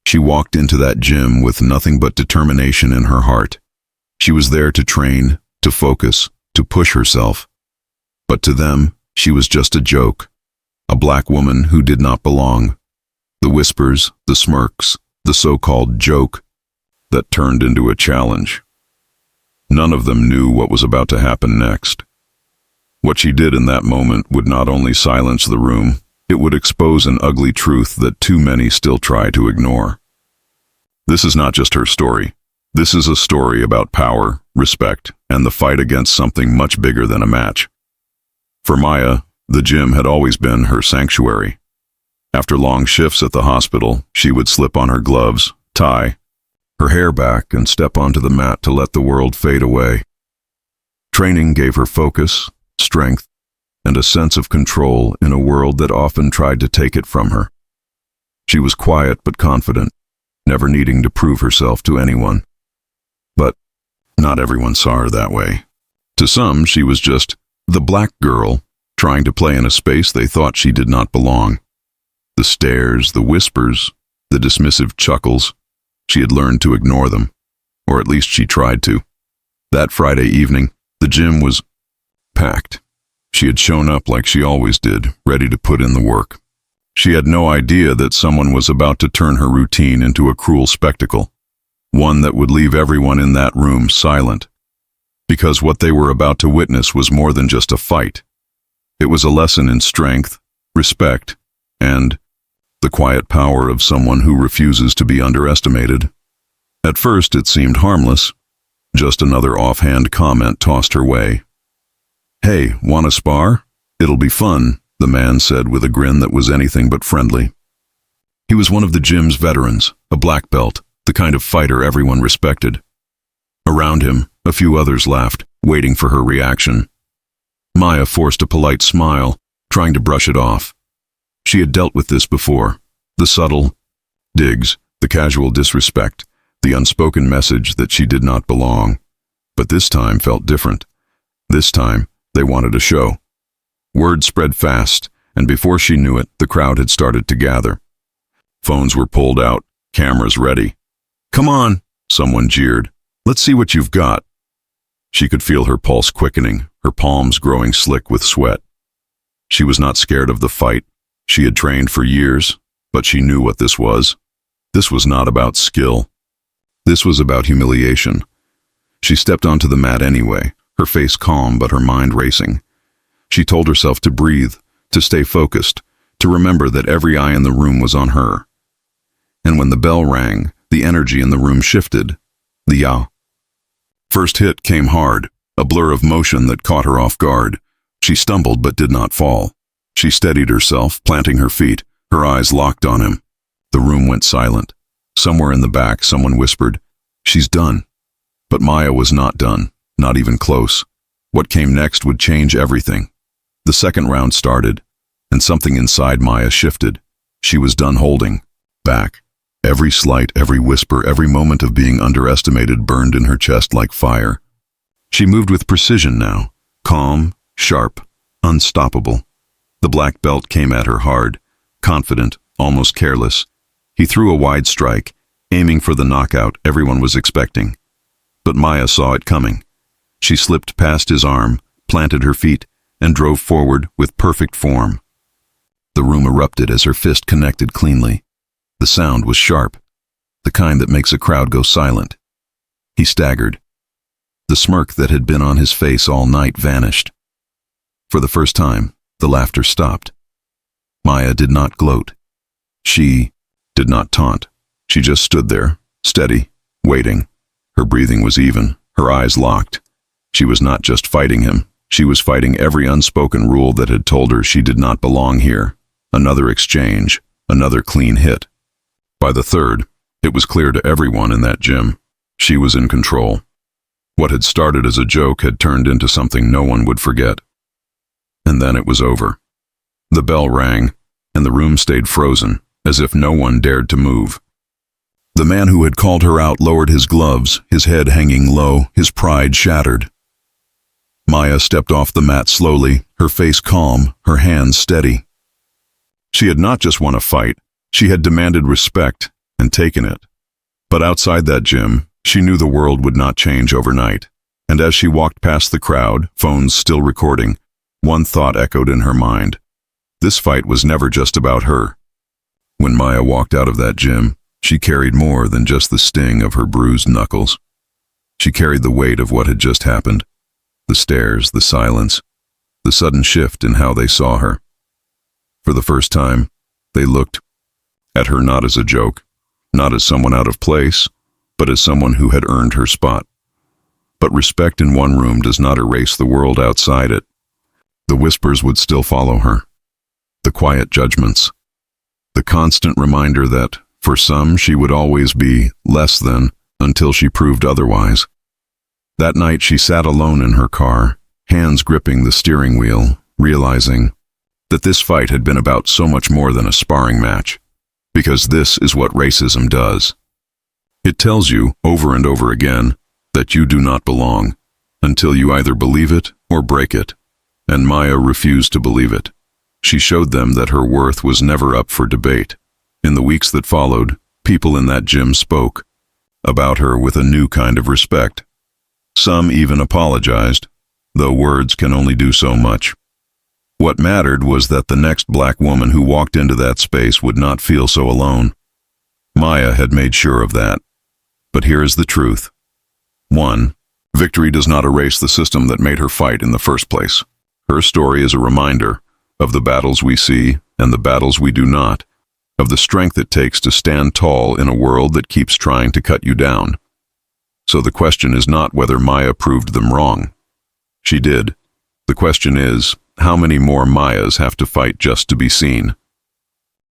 She walked into that gym with nothing but determination in her heart. She was there to train, to focus, to push herself. But to them, she was just a joke. A black woman who did not belong. The whispers, the smirks, the so-called joke that turned into a challenge. None of them knew what was about to happen next. What she did in that moment would not only silence the room, it would expose an ugly truth that too many still try to ignore. This is not just her story. This is a story about power, respect, and the fight against something much bigger than a match. For Maya, the gym had always been her sanctuary. After long shifts at the hospital, she would slip on her gloves, tie her hair back, and step onto the mat to let the world fade away. Training gave her focus, strength, and a sense of control in a world that often tried to take it from her. She was quiet but confident, never needing to prove herself to anyone. But not everyone saw her that way. To some, she was just the black girl trying to play in a space they thought she did not belong. The stares, the whispers, the dismissive chuckles, she had learned to ignore them, or at least she tried to. That Friday evening, the gym was packed. She had shown up like she always did, ready to put in the work. She had no idea that someone was about to turn her routine into a cruel spectacle, one that would leave everyone in that room silent, because what they were about to witness was more than just a fight. It was a lesson in strength, respect, and the quiet power of someone who refuses to be underestimated. At first it seemed harmless, just another offhand comment tossed her way. "Hey, wanna spar? It'll be fun," the man said with a grin that was anything but friendly. He was one of the gym's veterans, a black belt, the kind of fighter everyone respected. Around him, a few others laughed, waiting for her reaction. Maya forced a polite smile, trying to brush it off. She had dealt with this before. The subtle digs, the casual disrespect, the unspoken message that she did not belong. But this time felt different. This time, they wanted a show. Word spread fast, and before she knew it, the crowd had started to gather. Phones were pulled out, cameras ready. "Come on," someone jeered. "Let's see what you've got." She could feel her pulse quickening, her palms growing slick with sweat. She was not scared of the fight. She had trained for years, but she knew what this was. This was not about skill. This was about humiliation. She stepped onto the mat anyway, her face calm but her mind racing. She told herself to breathe, to stay focused, to remember that every eye in the room was on her. And when the bell rang, the energy in the room shifted. The ya. First hit came hard, a blur of motion that caught her off guard. She stumbled but did not fall. She steadied herself, planting her feet, her eyes locked on him. The room went silent. Somewhere in the back, someone whispered, "She's done." But Maya was not done, not even close. What came next would change everything. The second round started, and something inside Maya shifted. She was done holding back. Every slight, every whisper, every moment of being underestimated burned in her chest like fire. She moved with precision now, calm, sharp, unstoppable. The black belt came at her hard, confident, almost careless. He threw a wide strike, aiming for the knockout everyone was expecting. But Maya saw it coming. She slipped past his arm, planted her feet, and drove forward with perfect form. The room erupted as her fist connected cleanly. The sound was sharp, the kind that makes a crowd go silent. He staggered. The smirk that had been on his face all night vanished. For the first time, the laughter stopped. Maya did not gloat. She did not taunt. She just stood there, steady, waiting. Her breathing was even, her eyes locked. She was not just fighting him. She was fighting every unspoken rule that had told her she did not belong here. Another exchange, another clean hit. By the third, it was clear to everyone in that gym. She was in control. What had started as a joke had turned into something no one would forget. And then it was over. The bell rang, and the room stayed frozen, as if no one dared to move. The man who had called her out lowered his gloves, his head hanging low, his pride shattered. Maya stepped off the mat slowly, her face calm, her hands steady. She had not just won a fight, she had demanded respect, and taken it. But outside that gym, she knew the world would not change overnight. And as she walked past the crowd, phones still recording, one thought echoed in her mind. This fight was never just about her. When Maya walked out of that gym, she carried more than just the sting of her bruised knuckles. She carried the weight of what had just happened. The stares, the silence, the sudden shift in how they saw her. For the first time, they looked at her not as a joke, not as someone out of place, but as someone who had earned her spot. But respect in one room does not erase the world outside it. The whispers would still follow her. The quiet judgments. The constant reminder that, for some, she would always be less than until she proved otherwise. That night she sat alone in her car, hands gripping the steering wheel, realizing that this fight had been about so much more than a sparring match. Because this is what racism does. It tells you, over and over again, that you do not belong, until you either believe it or break it. And Maya refused to believe it. She showed them that her worth was never up for debate. In the weeks that followed, people in that gym spoke about her with a new kind of respect. Some even apologized, though words can only do so much. What mattered was that the next black woman who walked into that space would not feel so alone. Maya had made sure of that. But here is the truth. 1. Victory does not erase the system that made her fight in the first place. Her story is a reminder of the battles we see and the battles we do not, of the strength it takes to stand tall in a world that keeps trying to cut you down. So the question is not whether Maya proved them wrong. She did. The question is, how many more Mayas have to fight just to be seen?